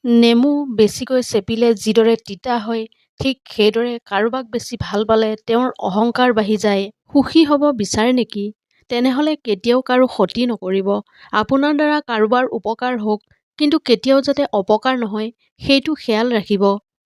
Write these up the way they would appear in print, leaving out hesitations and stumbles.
নেমু বেছিকৈ চেপিলে যিদৰে তিতা হয়, ঠিক সেইদৰে কাৰোবাক বেছি ভাল পালে তেওঁৰ অহংকাৰ বাঢ়ি যায়। সুখী হ'ব বিচাৰে নেকি? তেনেহ'লে কেতিয়াও কাৰো ক্ষতি নকৰিব। আপোনাৰ দ্বাৰা কাৰোবাৰ উপকাৰ হওক, কিন্তু কেতিয়াও যাতে অপকাৰ নহয় সেইটো খেয়াল ৰাখিব।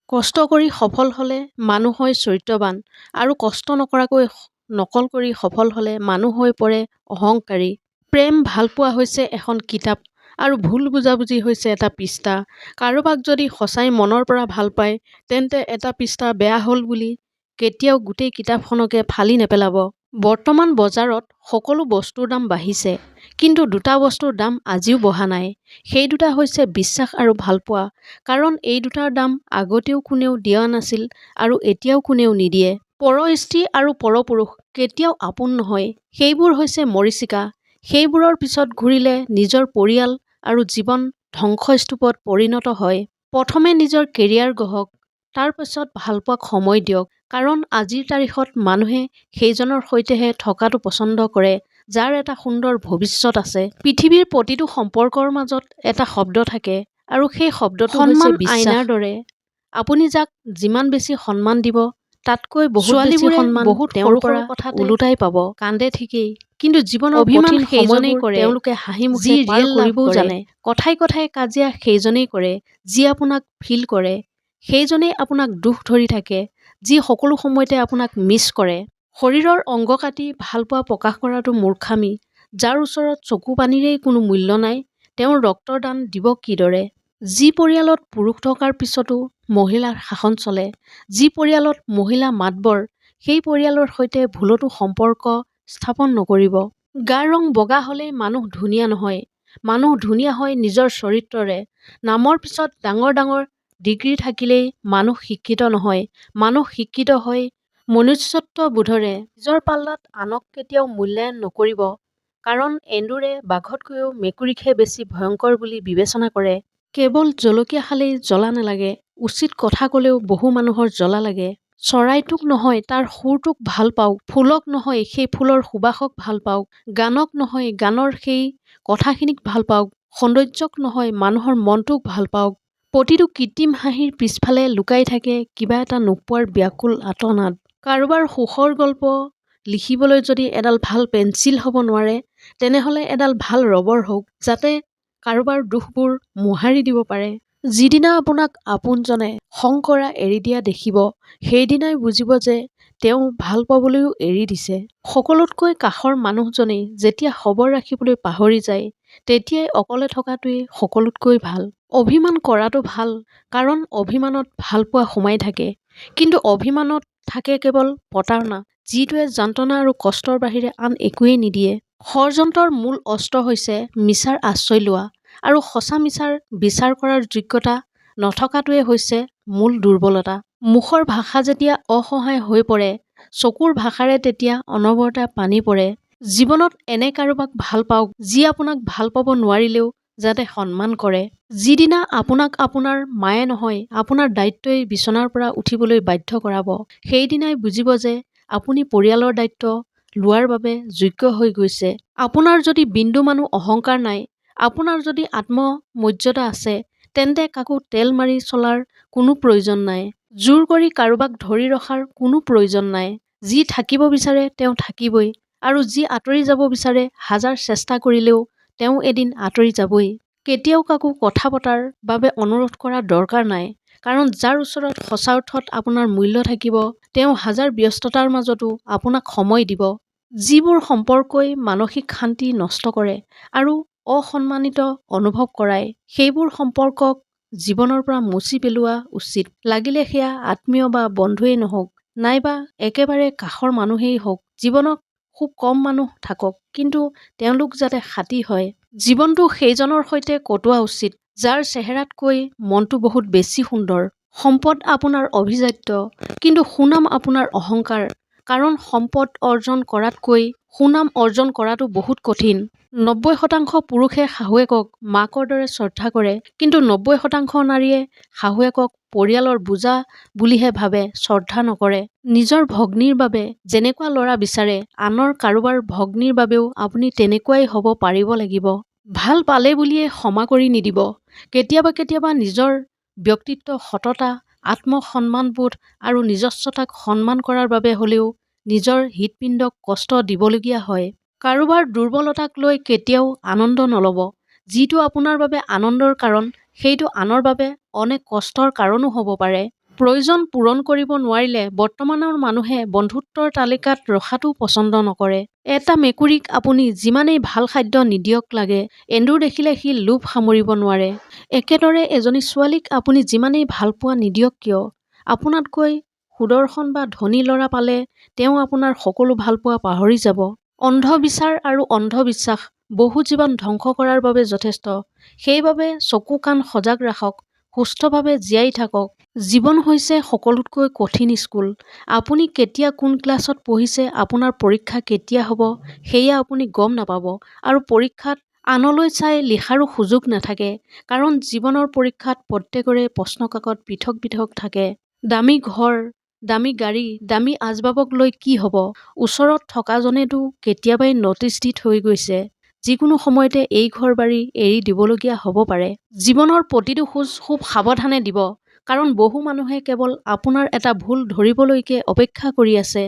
কষ্ট কৰি সফল হ'লে মানুহ হয় চৰিত্ৰৱান, আৰু কষ্ট নকৰাকৈ নকল কৰি সফল হ'লে মানুহ হৈ পৰে অহংকাৰী। প্ৰেম ভালপোৱা হৈছে এখন কিতাপ, আৰু ভুল বুজাবুজি হৈছে এটা পৃষ্ঠা। কাৰোবাক যদি সঁচাই মনৰ পৰা ভাল পায়, তেন্তে এটা পৃষ্ঠা বেয়া হ'ল বুলি কেতিয়াও গোটেই কিতাপখনকে ফালি নেপেলাব। বৰ্তমান বজাৰত সকলো বস্তুৰ দাম বাঢ়িছে, কিন্তু দুটা বস্তুৰ দাম আজিও বঢ়া নাই। সেই দুটা হৈছে বিশ্বাস আৰু ভালপোৱা। কাৰণ এই দুটাৰ দাম আগতেও কোনেও দিয়া নাছিল, আৰু এতিয়াও কোনেও নিদিয়ে। পৰ স্ত্ৰী আৰু পৰপুৰুষ কেতিয়াও আপোন নহয়। সেইবোৰ হৈছে মৰীচিকা। সেইবোৰৰ পিছত ঘূৰিলে নিজৰ পৰিয়াল আৰু জীৱন ধ্বংসস্তূপত পৰিণত হয়। প্ৰথমে নিজৰ কেৰিয়াৰ গঢ়ক, তাৰ পাছত ভালপোৱাক সময় দিয়ক। কাৰণ আজিৰ তাৰিখত মানুহে সেইজনৰ সৈতেহে থকাটো পছন্দ কৰে, যাৰ এটা সুন্দৰ ভৱিষ্যত আছে। পৃথিৱীৰ প্ৰতিটো সম্পৰ্কৰ মাজত এটা শব্দ থাকে, আৰু সেই শব্দটো হৈছে বিশ্বাস। আইনাৰ দৰে, আপুনি যাক যিমান বেছি সন্মান দিব, তাতকৈ বহুত বেছি সন্মান তেওঁৰ পৰা ওলোটাই পাব। কান্দে ঠিকেই, কিন্তু জীৱনৰ কঠিন সময়বোৰ তেওঁলোকে হাঁহি মুখে পাৰ কৰিবও জানে। কথাই কথাই কাজিয়া সেইজনেই কৰে যি আপোনাক ফিল কৰে। সেইজনেই আপোনাক দুখ ধৰি থাকে, যি সকলো সময়তে আপোনাক মিছ কৰে। শৰীৰৰ অংগ কাটি ভালপোৱা প্ৰকাশ কৰাটো মূৰ্খামি। যাৰ ওচৰত চকু পানীৰেই কোনো মূল্য নাই, তেওঁৰ ৰক্তৰ দান দিব কিদৰে? যি পৰিয়ালত পুৰুষ থকাৰ পিছতো মহিলাৰ শাসন চলে, যি পৰিয়ালত মহিলা মাতবৰ, সেই পৰিয়ালৰ সৈতে ভুলতো সম্পৰ্ক স্থাপন নকৰিব। গাৰ ৰং বগা হ'লেই মানুহ ধুনীয়া নহয়। মানুহ ধুনীয়া হয় নিজৰ চৰিত্ৰৰে। নামৰ পিছত ডাঙৰ ডাঙৰ ডিগ্ৰী থাকিলেই মানুহ শিক্ষিত নহয়। মানুহ শিক্ষিত হয় মনুষ্যত্ব বোধৰে। নিজৰ পাল্লাত আনক কেতিয়াও মূল্যায়ন নকৰিব, কাৰণ এন্দুৰে বাঘতকৈও মেকুৰীকহে বেছি ভয়ংকৰ বুলি বিবেচনা কৰে। কেৱল জলকীয়া খালেই জ্বলা নালাগে, উচিত কথা ক'লেও বহু মানুহৰ জ্বলা লাগে। চৰাইটোক নহয় তাৰ সুৰটোক ভাল পাওক, ফুলক নহয় সেই ফুলৰ সুবাসক ভাল পাওক, গানক নহয় গানৰ সেই কথাখিনিক ভাল পাওক, সৌন্দৰ্যক নহয় মানুহৰ মনটোক ভাল পাওক। প্ৰতিটো কৃত্ৰিম হাঁহিৰ পিছফালে লুকাই থাকে কিবা এটা নোপোৱাৰ ব্যাকুল আৰ্তনাদ। কাৰোবাৰ সুখৰ গল্প লিখিবলৈ যদি এডাল ভাল পেঞ্চিল হ'ব নোৱাৰে, তেনেহ'লে এডাল ভাল ৰবৰ হওক, যাতে কাৰোবাৰ দুখবোৰ মোহাৰি দিব পাৰে। যিদিনা আপোনাক আপোনজনে খং কৰা এৰি দিয়া দেখিব, সেইদিনাই বুজিব যে তেওঁ ভাল পাবলৈও এৰি দিছে। সকলোতকৈ কাষৰ মানুহজনেই যেতিয়া খবৰ ৰাখিবলৈ পাহৰি যায়, তেতিয়াই অকলে থকাটোৱেই সকলোতকৈ ভাল। অভিমান কৰাটো ভাল, কাৰণ অভিমানত ভালপোৱা সোমাই থাকে। কিন্তু অভিমানত থাকে কেৱল প্ৰতাৰণা, যিটোৱে যন্ত্ৰণা আৰু কষ্টৰ বাহিৰে আন একোৱেই নিদিয়ে। ষড়যন্ত্ৰৰ মূল অস্ত্ৰ হৈছে মিছাৰ আশ্ৰয় লোৱা, আৰু সঁচা মিছাৰ বিচাৰ কৰাৰ যোগ্যতা নথকাটোৱে হৈছে মূল দুৰ্বলতা। মুখৰ ভাষা যেতিয়া অসহায় হৈ পৰে, চকুৰ ভাষাৰে তেতিয়া অনবৰতে পানী পৰে। জীৱনত এনে কাৰোবাক ভাল পাওক, যি আপোনাক ভাল পাব নোৱাৰিলেও যাতে সন্মান কৰে। যিদিনা আপোনাক আপোনাৰ মায়ে নহয় আপোনাৰ দায়িত্বই বিচনাৰ পৰা উঠিবলৈ বাধ্য কৰাব, সেইদিনাই বুজিব যে আপুনি পৰিয়ালৰ দায়িত্ব লোৱাৰ বাবে যোগ্য হৈ গৈছে। আপোনাৰ যদি বিন্দুমানো অহংকাৰ নাই, আপোনাৰ যদি আত্মমৰ্যাদা আছে, তেন্তে কাকো তেল মাৰি চলাৰ কোনো প্ৰয়োজন নাই। জোৰ কৰি কাৰোবাক ধৰি ৰখাৰ কোনো প্ৰয়োজন নাই। যি থাকিব বিচাৰে তেওঁ থাকিবই, আৰু যি আঁতৰি যাব বিচাৰে হাজাৰ চেষ্টা কৰিলেও তেওঁ এদিন আঁতৰি যাবই। কেতিয়াও কাকো কথা পতাৰ বাবে অনুৰোধ কৰাৰ দৰকাৰ নাই, কাৰণ যাৰ ওচৰত সঁচা অৰ্থত আপোনাৰ মূল্য থাকিব, তেওঁ হাজাৰ ব্যস্ততাৰ মাজতো আপোনাক সময় দিব। যিবোৰ সম্পৰ্কই মানসিক শান্তি নষ্ট কৰে আৰু অসন্মানিত অনুভৱ কৰায়, সেইবোৰ সম্পৰ্কক জীৱনৰ পৰা মুচি পেলোৱা উচিত। লাগিলে সেয়া আত্মীয় বা বন্ধুৱেই নহওক, নাইবা একেবাৰে কাষৰ মানুহেই হওক। জীৱনত খুব কম মানুহ থাকক, কিন্তু তেওঁলোক যাতে খাঁটি হয়। জীৱনটো সেইজনৰ সৈতে কটোৱা উচিত, যাৰ চেহেৰাতকৈ মনটো বহুত বেছি সুন্দৰ। সম্পদ আপোনাৰ অভিজাত্য, কিন্তু সুনাম আপোনাৰ অহংকাৰ। কাৰণ সম্পদ অৰ্জন কৰাতকৈ সুনাম অৰ্জন কৰাটো বহুত কঠিন। ৯০% পুৰুষে শাহুৱেকক মাকৰ দৰে শ্ৰদ্ধা কৰে, কিন্তু ৯০% নাৰীয়ে শাহুৱেকক পৰিয়ালৰ বোজা বুলিহে ভাবে, শ্ৰদ্ধা নকৰে। নিজৰ ভগ্নীৰ বাবে যেনেকুৱা ল'ৰা বিচাৰে, আনৰ কাৰোবাৰ ভগ্নীৰ বাবেও আপুনি তেনেকুৱাই হ'ব পাৰিব লাগিব। ভাল পালে বুলিয়ে ক্ষমা কৰি নিদিব, কেতিয়াবা কেতিয়াবা নিজৰ ব্যক্তিত্ব, সততা, আত্মসন্মানবোধ আৰু নিজস্বতাক সন্মান কৰাৰ বাবে হ'লেও নিজৰ হৃদপিণ্ডক কষ্ট দিবলগীয়া হয়। কাৰোবাৰ দুৰ্বলতাক লৈ কেতিয়াও আনন্দ নল'ব। যিটো আপোনাৰ বাবে আনন্দৰ কাৰণ, সেইটো আনৰ বাবে অনেক কষ্টৰ কাৰণো হ'ব পাৰে। প্ৰয়োজন পূৰণ কৰিব নোৱাৰিলে বৰ্তমানৰ মানুহে বন্ধুত্বৰ তালিকাত ৰখাটো পচন্দ নকৰে। এটা মেকুৰীক আপুনি যিমানেই ভাল খাদ্য নিদিয়ক লাগে, এন্দুৰ দেখিলে সি লোভ সামৰিব নোৱাৰে। একেদৰে এজনী ছোৱালীক আপুনি যিমানেই ভাল পোৱা নিদিয়ক কিয়, আপোনাতকৈ সুদৰ্শন বা ধনী ল'ৰা পালে তেওঁ আপোনাৰ সকলো ভালপোৱা পাহৰি যাব। অন্ধবিচাৰ আৰু অন্ধবিশ্বাস বহু জীৱন ধ্বংস কৰাৰ বাবে যথেষ্ট। সেইবাবে চকু কাণ সজাগ ৰাখক, সুস্থভাৱে জীয়াই থাকক। জীৱন হৈছে সকলোতকৈ কঠিন স্কুল। আপুনি কেতিয়া কোন ক্লাছত পঢ়িছে, আপোনাৰ পৰীক্ষা কেতিয়া হ'ব সেয়া আপুনি গম নাপাব। আৰু পৰীক্ষাত আনলৈ চাই লিখাৰো সুযোগ নাথাকে, কাৰণ জীৱনৰ পৰীক্ষাত প্ৰত্যেকৰে প্ৰশ্নকাকত পৃথক পৃথক থাকে। দামী ঘৰ, দামী গাড়ী, দামী আচবাবক লৈ কি হ'ব? ওচৰত থকাজনেতো কেতিয়াবাই ন'টিচ দি থৈ গৈছে, যিকোনো সময়তে এই ঘৰ বাৰী এৰি দিবলগীয়া হ'ব পাৰে। জীৱনৰ প্ৰতিটো খোজ খুব সাৱধানে দিব, কাৰণ বহু মানুহে কেৱল আপোনাৰ এটা ভুল ধৰিবলৈকে অপেক্ষা কৰি আছে।